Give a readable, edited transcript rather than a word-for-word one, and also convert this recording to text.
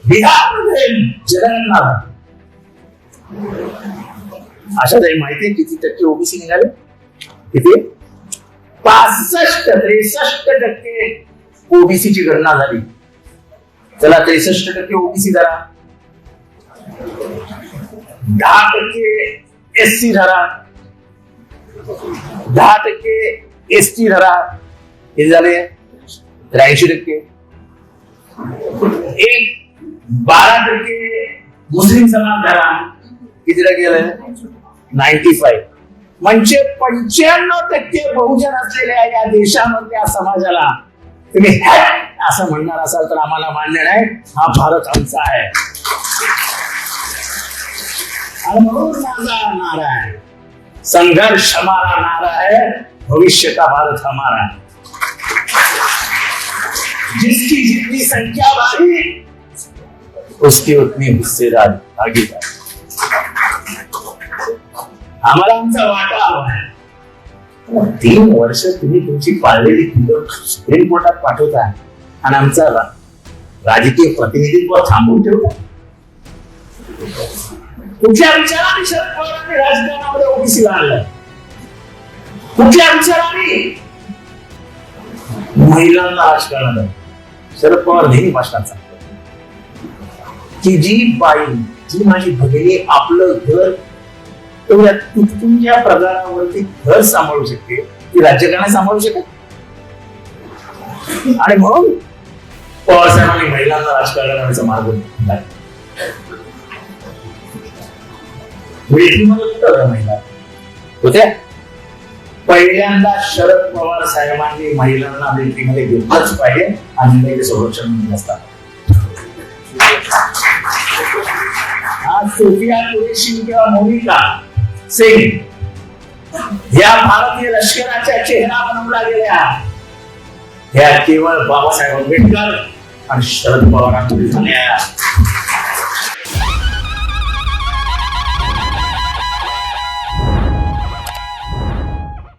बिहारमध्ये जनगणना अशा तरी माहितीये किती टक्के ओबीसी निघाले? किती? 65-63% ओबीसीची गणना झाली. चला 63% ओबीसी धरा, 10% एससी धरा, 10% एसटी धरा, हे झाले 83%. 12% मुस्लिम समाज धरा, कितीला गेलं? 95. म्हणजे 95% बहुजन असलेल्या या देशामधल्या समाजाला तुम्ही हॅट असं म्हणणार असाल तर आम्हाला मान्य नाही. हा भारत आमचा आहे. आणि म्हणून माझा नारा आहे, संघर्ष हमारा नारा है, भविष्य का भारत हमारा है. जिसकी जितनी संख्या भारी उसकी उतनी हिस्सेदार भागीदार. आम्हाला आमचा वाटा हवा आहे. 3 वर्ष तुम्ही तुमची पाळलेली पिढी सुप्रीम कोर्टात पाठवता आणि आमचा राजकीय प्रतिनिधित्व थांबवून ठेवता. कुठल्या विचाराने शरद पवारांनी राजकारणामध्ये ओबीसीला आणलं? कुठल्या विचाराने महिलांना राजकारणात आणलं? शरद पवार नेहमी भाषणात सांगतात की जी बाई, जी माझी भगिनी आपलं घर तेवढ्या तुटपुंज्या पगारावरती घर सांभाळू शकते, ती राज्यकारणात सांभाळू शकत. आणि म्हणून पवार साहेबांनी महिलांना राजकारणाचा मार्ग दिला. महिला होत्या. पहिल्यांदा शरद पवार साहेबांनी महिलांना मिलिटरीमध्ये घेतलंच पाहिजे आणि ते संरक्षण मंत्री असतात. आज सोफिया कुरेशी किंवा मोनिका सिंग या भारतीय लष्कराच्या चेहरा बनवला गेल्या, ह्या केवळ बाबासाहेब आंबेडकर आणि शरद पवारांमुळे झाल्या.